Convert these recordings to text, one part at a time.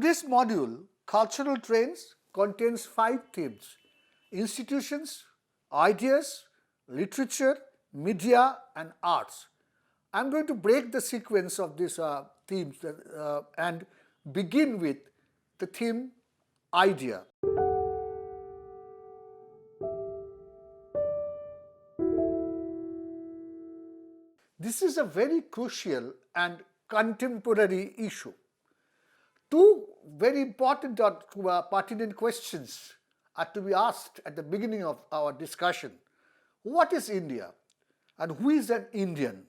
Today's module, Cultural Trends, contains 5 themes: institutions, ideas, literature, media, and arts. I'm going to break the sequence of these themes and begin with the theme idea. This is a very crucial and contemporary issue. Two very important or pertinent questions are to be asked at the beginning of our discussion. What is India and who is an Indian?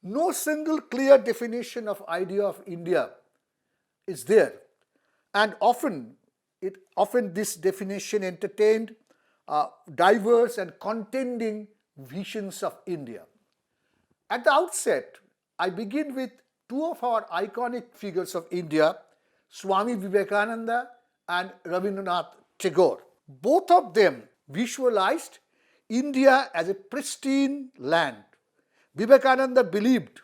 No single clear definition of idea of India is there, and often this definition entertained diverse and contending visions of India. At the outset, I begin with two of our iconic figures of India, Swami Vivekananda and Rabindranath Tagore. Both of them visualized India as a pristine land. Vivekananda believed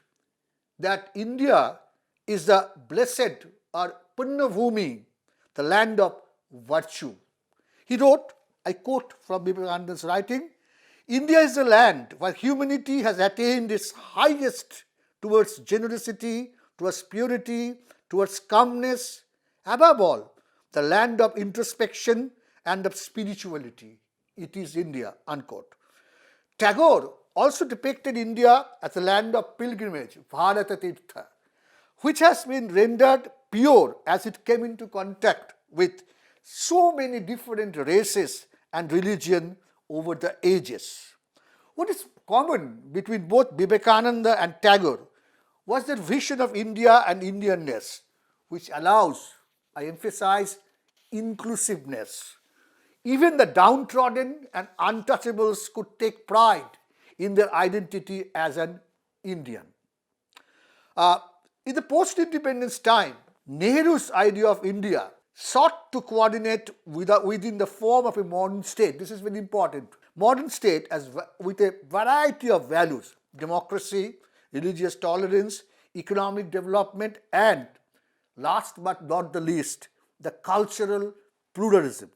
that India is the blessed or Punnavumi, the land of virtue. He wrote, I quote from Vivekananda's writing, India is a land where humanity has attained its highest towards generosity, towards purity, towards calmness, above all, the land of introspection and of spirituality. It is India, unquote. Tagore also depicted India as a land of pilgrimage, Bharata Tirtha, which has been rendered pure as it came into contact with so many different races and religion over the ages. What is common between both Vivekananda and Tagore was their vision of India and Indianness, which allows, I emphasize, inclusiveness. Even the downtrodden and untouchables could take pride in their identity as an Indian. In the post-independence time, Nehru's idea of India sought to coordinate within the form of a modern state. This is very important. Modern state with a variety of values: democracy, religious tolerance, economic development, and last but not the least, the cultural pluralism.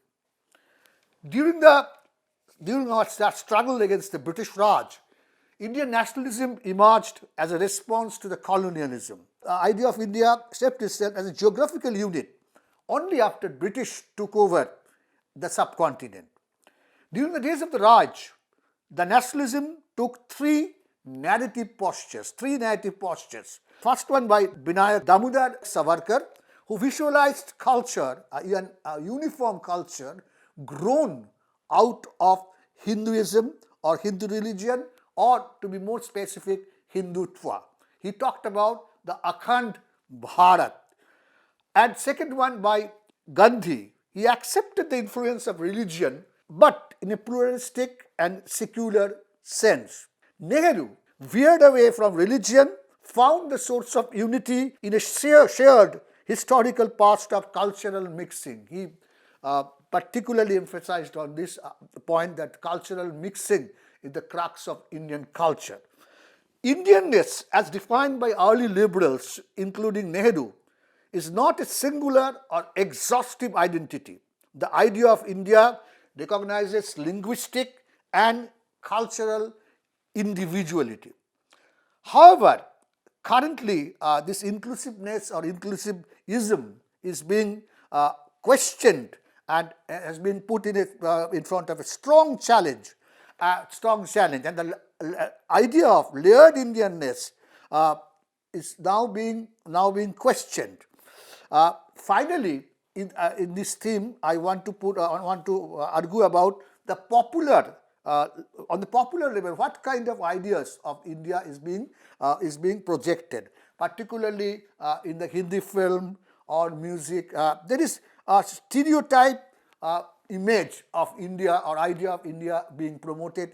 During our struggle against the British Raj, Indian nationalism emerged as a response to the colonialism. The idea of India shaped itself as a geographical unit only after British took over the subcontinent. During the days of the Raj, the nationalism took three narrative postures. First one by Vinayak Damodar Savarkar, who visualized culture, a uniform culture grown out of Hinduism or Hindu religion, or to be more specific, Hindutva. He talked about the Akhand Bharat. And second one by Gandhi. He accepted the influence of religion, but in a pluralistic and secular sense. Nehru veered away from religion, found the source of unity in a shared historical past of cultural mixing. He particularly emphasized on this point that cultural mixing is the crux of Indian culture. Indianness, as defined by early liberals, including Nehru, is not a singular or exhaustive identity. The idea of India recognizes linguistic and cultural individuality. However, currently this inclusiveness or inclusivism is being questioned and has been put in front of a strong challenge. And the idea of layered Indianness is now being questioned. Finally, in this theme, I want to argue about the popular on the popular level. What kind of ideas of India is being projected, particularly in the Hindi film or music? There is a stereotype image of India or idea of India being promoted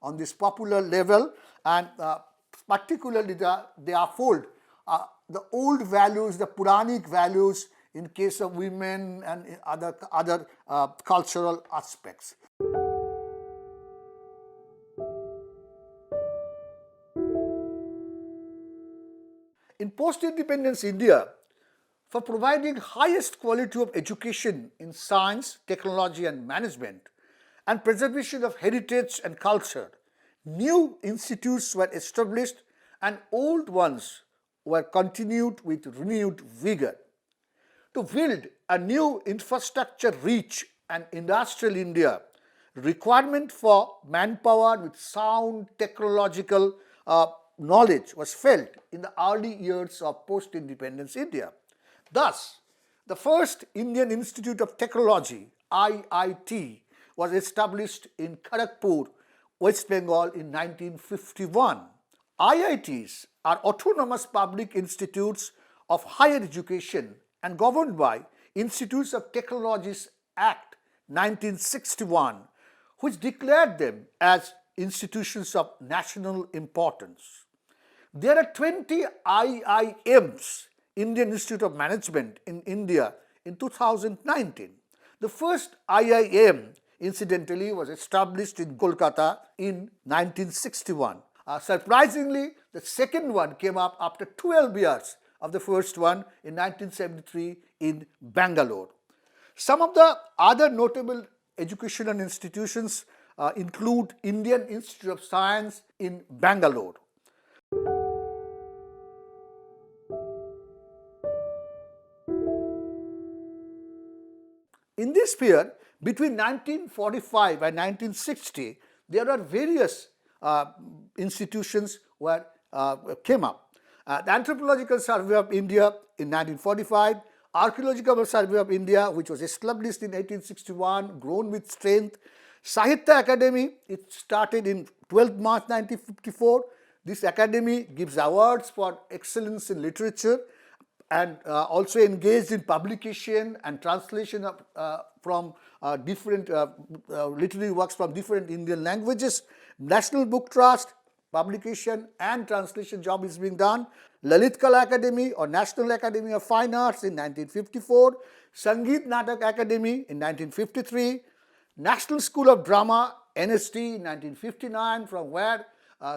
on this popular level, and particularly they unfold the old values, the Puranic values in case of women and in other cultural aspects. In post-independence India, for providing highest quality of education in science, technology and management, and preservation of heritage and culture. New institutes were established and old ones were continued with renewed vigor. To build a new infrastructure rich and industrial India, requirement for manpower with sound technological knowledge was felt in the early years of post-independence India. Thus, the first Indian Institute of Technology, IIT, was established in Kharagpur, West Bengal in 1951. IITs are autonomous public institutes of higher education and governed by Institutes of Technologies Act 1961, which declared them as institutions of national importance. There are 20 IIMs, Indian Institute of Management in India, in 2019. The first IIM, incidentally, was established in Kolkata in 1961. Surprisingly, the second one came up after 12 years of the first one in 1973 in Bangalore. Some of the other notable educational institutions include Indian Institute of Science in Bangalore. In this period, between 1945 and 1960, there are various institutions where came up. The Anthropological Survey of India in 1945, Archaeological Survey of India, which was established in 1861, grown with strength. Sahitya Academy, it started in 12 March 1954. This academy gives awards for excellence in literature and also engaged in publication and translation of, from different literary works from different Indian languages. National Book Trust, publication and translation job is being done. Lalit Kala Academy or National Academy of Fine Arts in 1954, Sangeet Natak Academy in 1953, National School of Drama, NSD in 1959, from where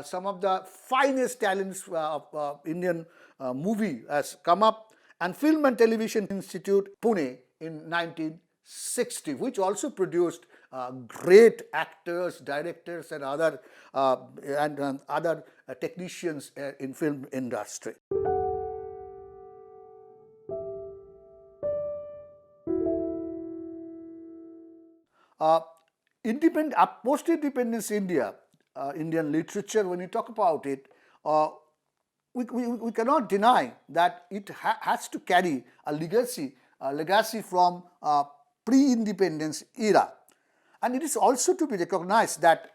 some of the finest talents of Indian movie has come up, and Film and Television Institute, Pune in 1960, which also produced great actors, directors and other technicians in film industry. Post-independence India, Indian literature, when you talk about it, we cannot deny that it has to carry a legacy from pre-independence era. And it is also to be recognized that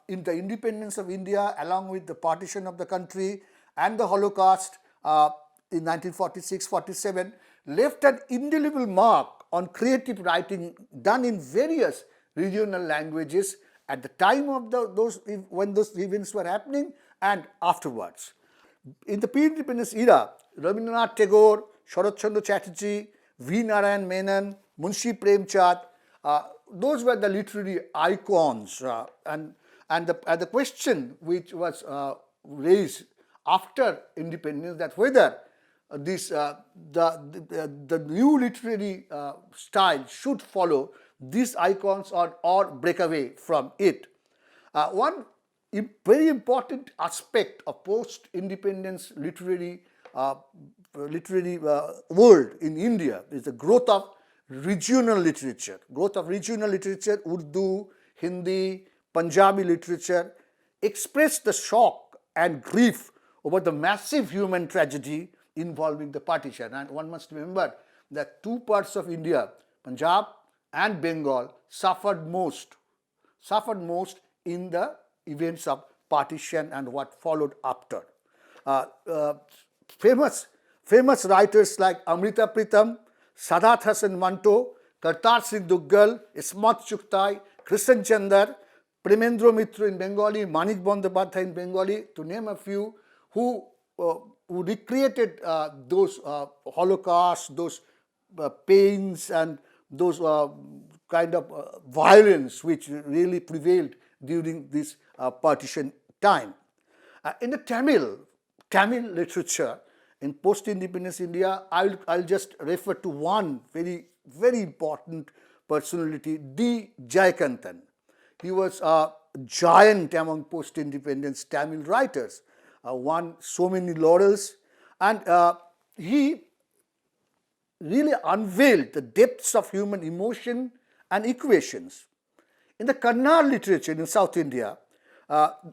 in the independence of India, along with the partition of the country and the Holocaust in 1946-47, left an indelible mark on creative writing done in various regional languages at the time of when those events were happening and afterwards. In the pre-independence era, Rabindranath Tagore, Sharat Chandra Chatterjee, V. Narayan Menon, Munshi Premchand, those were the literary icons, and the question which was raised after independence, that whether the new literary style should follow these icons or break away from it. One very important aspect of post-independence literary world in India is the growth of regional literature. Urdu, Hindi, Punjabi literature expressed the shock and grief over the massive human tragedy involving the partition. And one must remember that two parts of India, Punjab and Bengal, suffered most in the events of partition and what followed after. Famous writers like Amrita Pritam, Sadat Hasan Manto, Kartar Singh Duggal, Ismat Chugtai, Krishan Chandar, Premendra Mitra in Bengali, Manik Bandyopadhyay in Bengali, to name a few, who recreated those Holocaust, those pains and those kind of violence which really prevailed during this partition time. In the Tamil literature, in post-independence India, I'll just refer to one very, very important personality, D. Jayakantan. He was a giant among post-independence Tamil writers, won so many laurels, and he really unveiled the depths of human emotion and equations. In the Kannada literature in South India,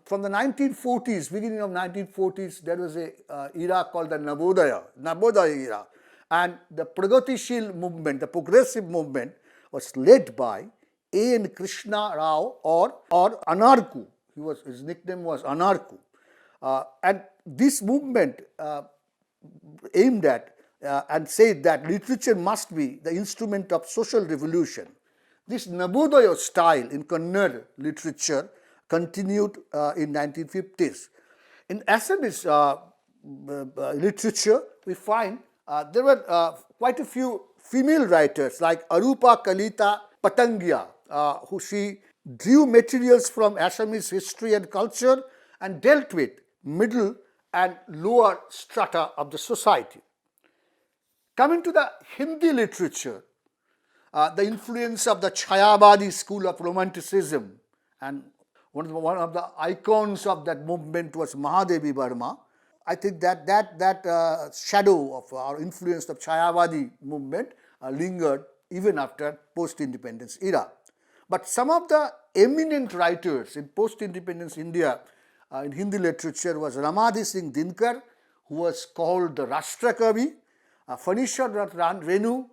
from the 1940s, beginning of 1940s, there was a era called the Navodaya era, and the Pragatishil movement, the progressive movement, was led by A. N. Krishna Rao or Anarku. His nickname was Anarku, and this movement aimed at and said that literature must be the instrument of social revolution. This Navodaya style in Kannada literature continued in 1950s. In Assamese literature, we find there were quite a few female writers like Arupa Kalita Patangia, who she drew materials from Assamese history and culture and dealt with middle and lower strata of the society. Coming to the Hindi literature, the influence of the Chayabadi school of Romanticism, and one of the icons of that movement was Mahadevi Verma. I think that shadow of our influence of Chayabadi movement lingered even after post-independence era. But some of the eminent writers in post-independence India in Hindi literature was Ramadhi Singh Dinkar, who was called the Rashtra Kavi, Phanisher Renu,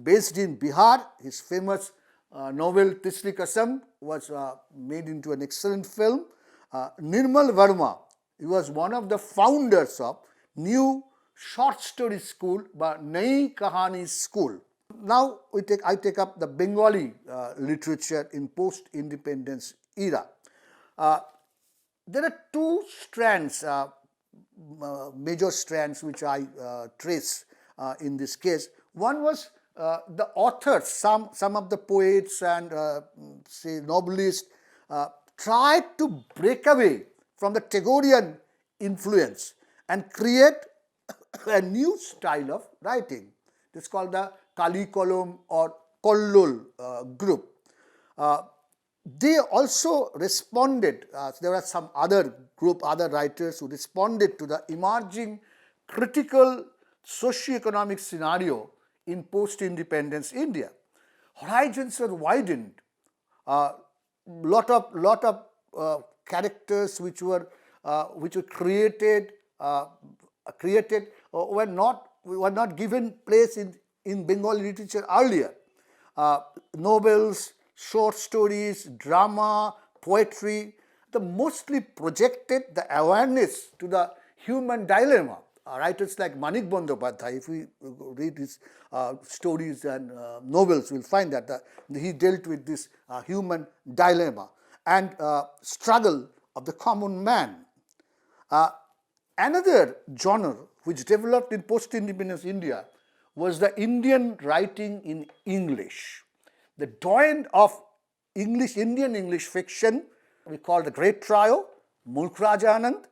based in Bihar. His famous novel Tisri Kasam was made into an excellent film. Nirmal Verma, he was one of the founders of new short story school, but Nai Kahani School. Now I take up the Bengali literature in post-independence era. There are two strands, major strands, which I trace in this case. One was the authors, some of the poets and say novelists tried to break away from the Tagorean influence and create a new style of writing. It's called the Kali Kolom or Kollol group. They also responded, there were some other writers who responded to the emerging critical socio-economic scenario in post-independence India. Horizons were widened. Lot of characters which were created were not given place in Bengali literature earlier. Novels, short stories, drama, poetry, they mostly projected the awareness to the human dilemma. Writers like Manik Bandyopadhyay, if we read his stories and novels, we'll find that he dealt with this human dilemma and struggle of the common man. Another genre which developed in post-independence India was the Indian writing in English. The doyen of Indian English fiction we call the Great Trio, Mulk Raja Anand,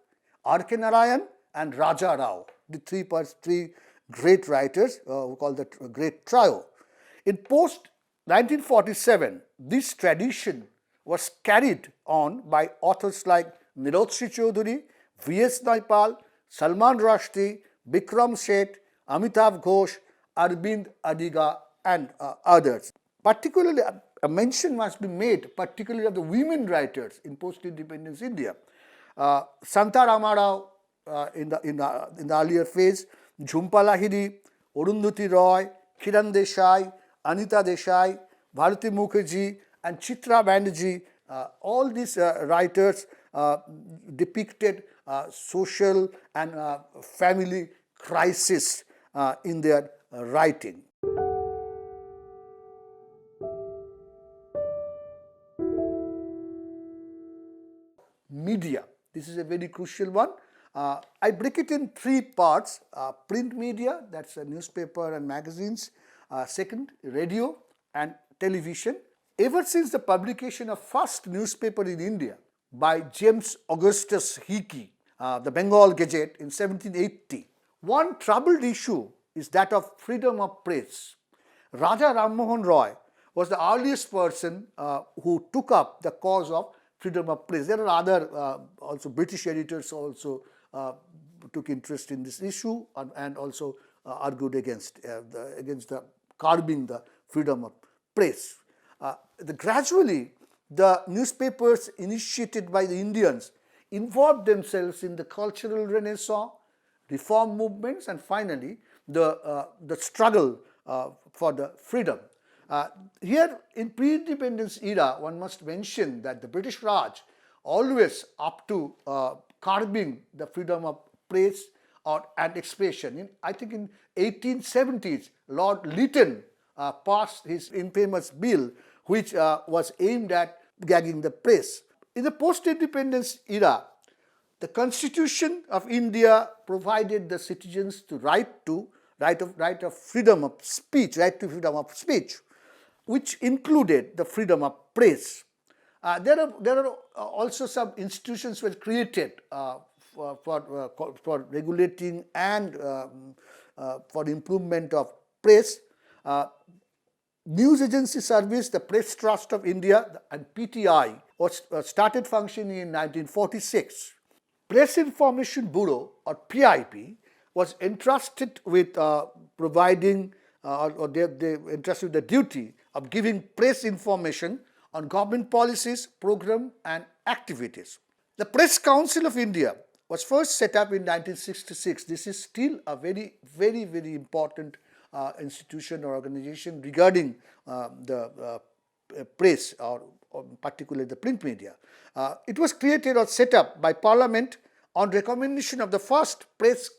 R.K. Narayan and Raja Rao, the three great writers who call the Great Trio. In post-1947, this tradition was carried on by authors like Nilotri Chaudhuri, V.S. Naipal, Salman Rushdie, Bikram Seth, Amitav Ghosh, Arvind Adiga and others. Particularly, a mention must be made, particularly of the women writers in post-independence India. Santa Ramarao in the earlier phase, Jhumpa Lahiri, Arundhati Roy, Kiran Desai, Anita Desai, Bharati Mukherjee and Chitra Banerjee, all these writers depicted social and family crisis in their writing. Media. This is a very crucial one. I break it in three parts. Print media, that's newspaper and magazines. Second, radio and television. Ever since the publication of first newspaper in India by James Augustus Hickey, the Bengal Gazette in 1780, One troubled issue is that of freedom of press. Raja Ram Mohan Roy was the earliest person who took up the cause of freedom of press. There are other also British editors also took interest in this issue and also argued against the curbing the freedom of press. Gradually, the newspapers initiated by the Indians involved themselves in the cultural renaissance, reform movements, and finally the struggle for the freedom. Here in pre-independence era, one must mention that the British Raj always up to curbing the freedom of press and expression. I think in 1870s, Lord Lytton passed his infamous bill which was aimed at gagging the press. In the post-independence era, the Constitution of India provided the citizens the right of freedom of speech, which included the freedom of press. There are also some institutions were created for regulating and for improvement of press. News agency service, the Press Trust of India and PTI was started functioning in 1946. Press Information Bureau or PIP was entrusted with providing or they entrusted with the duty of giving press information on government policies, program and activities. The Press Council of India was first set up in 1966. This is still a very, very, very important institution or organization regarding the press or particularly the print media. It was created or set up by Parliament on recommendation of the first Press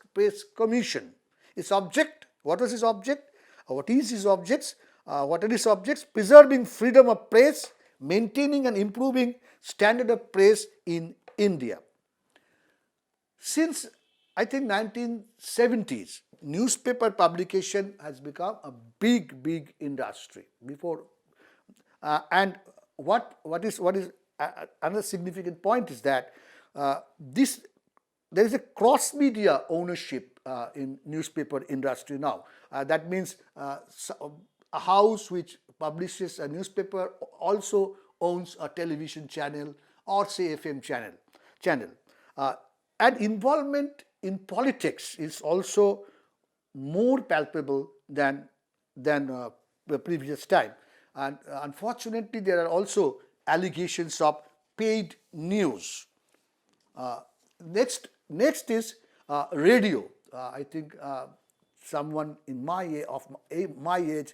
Commission. Its object, what was its object? What is his objects? What are his objects? Preserving freedom of press, maintaining and improving standard of press in India. Since I think 1970s, newspaper publication has become a big industry. And what is another significant point is that there is a cross media ownership in newspaper industry now. That means a house which publishes a newspaper also owns a television channel or say FM channel. And involvement in politics is also more palpable than the previous time. And unfortunately, there are also allegations of paid news. Next is radio. I think someone in my age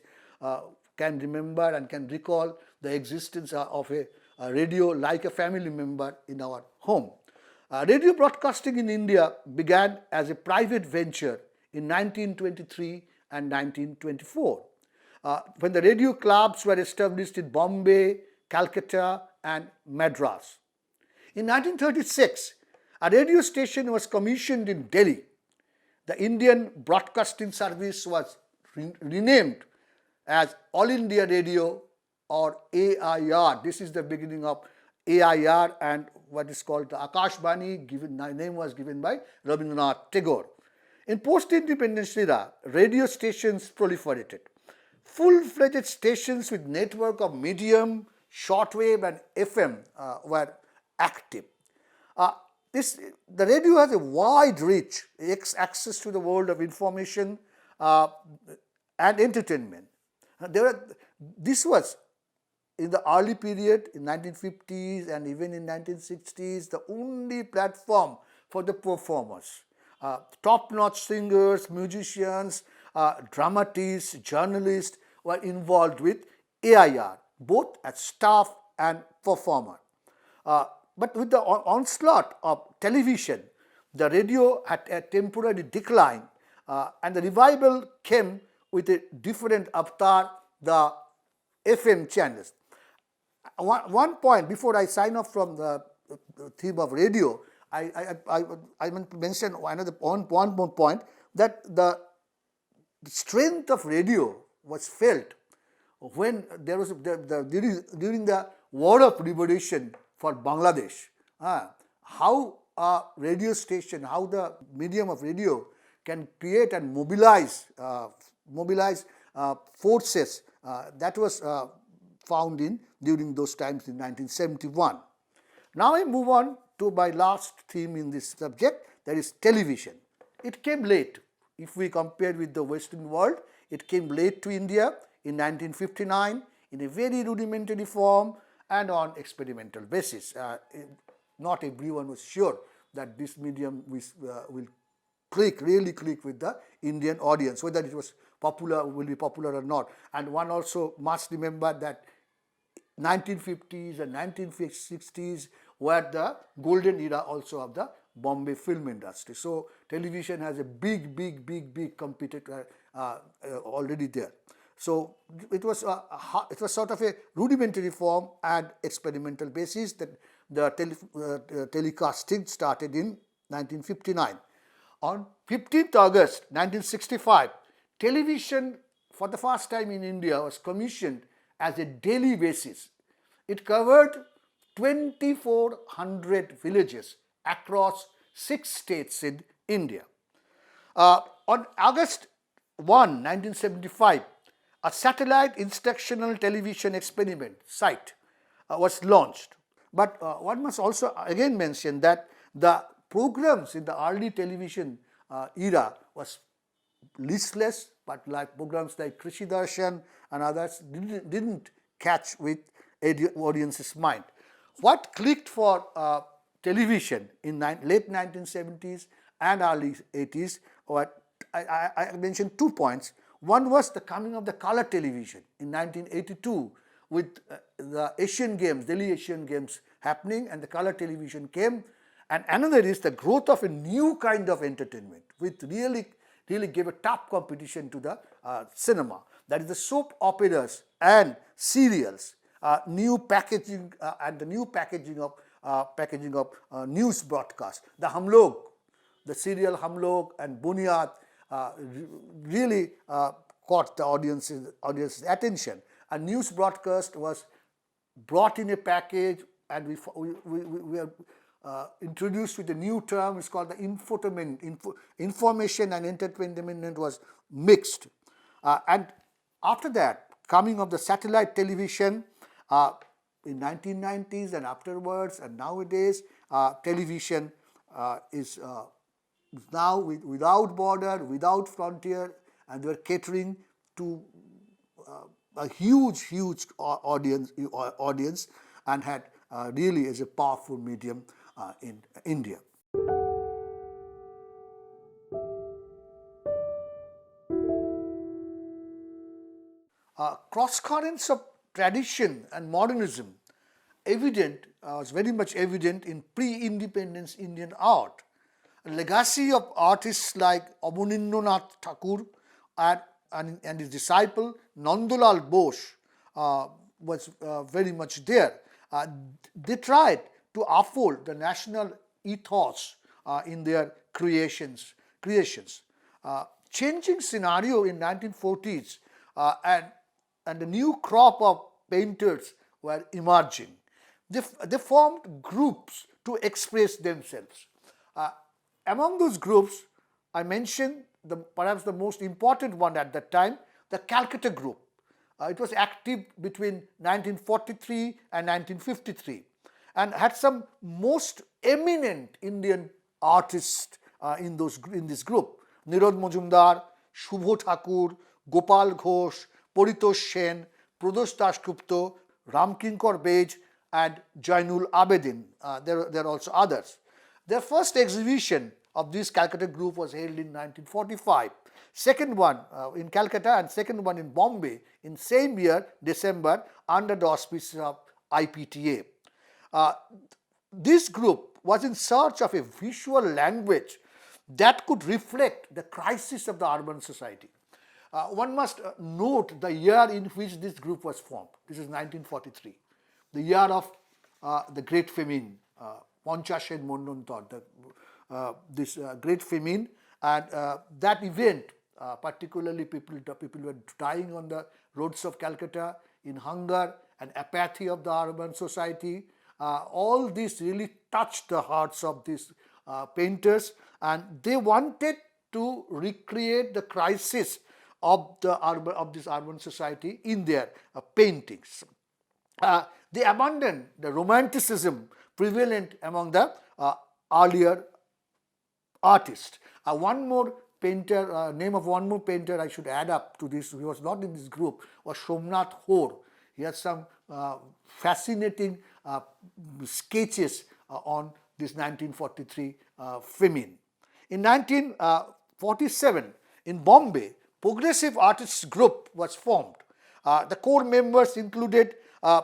can remember and can recall the existence of a radio like a family member in our home. Radio broadcasting in India began as a private venture in 1923 and 1924 when the radio clubs were established in Bombay, Calcutta and Madras. In 1936, a radio station was commissioned in Delhi. The Indian Broadcasting Service was renamed as All India Radio or AIR. This is the beginning of AIR and what is called the Akashbani, name was given by Rabindranath Tagore. In post-independence era, radio stations proliferated. Full-fledged stations with network of medium, shortwave and FM were active. The radio has a wide reach, access to the world of information and entertainment. This was in the early period in 1950s and even in 1960s the only platform for the performers. Top-notch singers, musicians, dramatists, journalists were involved with AIR, both as staff and performer. But with the onslaught of television, the radio had a temporary decline and the revival came with a different avatar, the FM channels. One point before I sign off from the theme of radio, I want to mention one more point, that the strength of radio was felt when there was during the War of Liberation for Bangladesh. How a radio station, how the medium of radio can create and mobilize forces. That was found in during those times in 1971. Now I move on to my last theme in this subject, that is television. It came late. If we compare with the Western world, it came late to India in 1959 in a very rudimentary form and on experimental basis. Not everyone was sure that this medium will really click with the Indian audience, whether it was will be popular or not. And one also must remember that 1950s and 1960s were the golden era also of the Bombay film industry. So television has a big competitor already there. So it was sort of a rudimentary form and experimental basis that the telecasting started in 1959. On 15th August 1965, television for the first time in India was commissioned as a daily basis. It covered 2,400 villages across 6 states in India. On August 1, 1975, a satellite instructional television experiment site was launched. But one must also again mention that the programs in the early television era was listless, but like programs like Krishi Darshan and others didn't catch with audience's mind. What clicked for television in late 1970s and early 80s, I mentioned 2 points. One was the coming of the color television in 1982 with the Asian Games, Delhi Asian Games happening, and the color television came. And another is the growth of a new kind of entertainment, which really gave a tough competition to the cinema. That is the soap operas and serials, new packaging and the new packaging of news broadcast. The Hum Log, the serial Hum Log and Bunyad really caught the audience's attention. A news broadcast was brought in a package, and we are introduced with a new term. It's called the infotainment. Information and entertainment was mixed. And after that, coming of the satellite television in 1990s and afterwards, and nowadays, television is now without border, without frontier, and we're catering to a huge audience, and had really is a powerful medium in India. Cross currents of tradition and modernism was very much evident in pre-independence Indian art. A legacy of artists like Abanindranath Thakur and his disciple Nandalal Bose was very much there. They tried to uphold the national ethos in their creations. Changing scenario in 1940s and a new crop of painters were emerging. They formed groups to express themselves. Among those groups, I mentioned perhaps the most important one at that time, the Calcutta group. It was active between 1943 and 1953 and had some most eminent Indian artists in this group. Nirod Majumdar, Shubho Thakur, Gopal Ghosh, Paritosh Sen, Pradosh Dasgupta, Ramkinkar Bej, and Jainul Abedin. There are also others. Their first exhibition of this Calcutta group was held in 1945. Second one in Calcutta and second one in Bombay in same year, December, under the auspices of IPTA. This group was in search of a visual language that could reflect the crisis of the urban society. One must note the year in which this group was formed. This is 1943, the year of the Great Famine, Ponchashen Monontor, this Great Famine, and that event, particularly people were dying on the roads of Calcutta in hunger and apathy of the urban society. All this really touched the hearts of these painters, and they wanted to recreate the crisis of this urban society in their paintings. They abandoned the romanticism prevalent among the earlier artists. One more painter, name of one more painter I should add up to this, he was not in this group, was Somnath Hor. He has some fascinating sketches on this 1943 famine. In 1947, in Bombay, Progressive Artists Group was formed. The core members included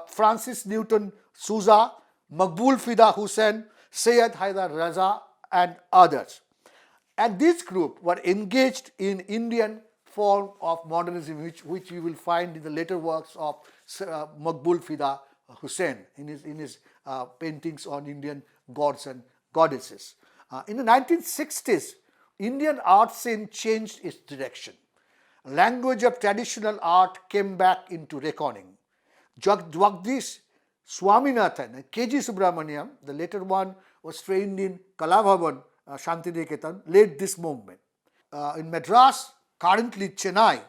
Francis Newton Souza, Maqbool Fida Hussain, Syed Haidar Raza, and others. And this group were engaged in Indian form of modernism, which you will find in the later works of Maqbool Fida Hussain in his paintings on Indian gods and goddesses. In the 1960s, Indian art scene changed its direction. Language of traditional art came back into reckoning. Jagdish Swaminathan and K.G. Subramaniam, the later one was trained in Kalabhavan, Shantiniketan, led this movement. In Madras, currently Chennai,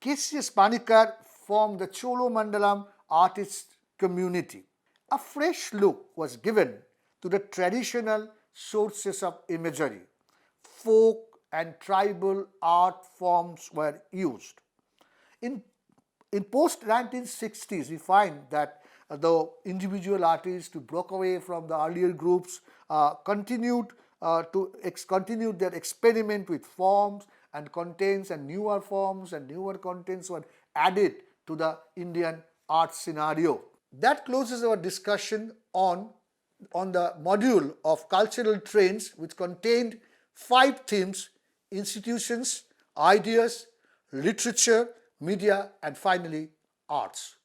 K.C.S. Panikkar formed the Cholo Mandalam artist community. A fresh look was given to the traditional sources of imagery. Folk and tribal art forms were used. In post-1960s, we find that the individual artists who broke away from the earlier groups continued their experiment with forms and contents, and newer forms and newer contents were added to the Indian art scenario. That closes our discussion on the module of cultural trends, which contained 5 themes: institutions, ideas, literature, media, and finally arts.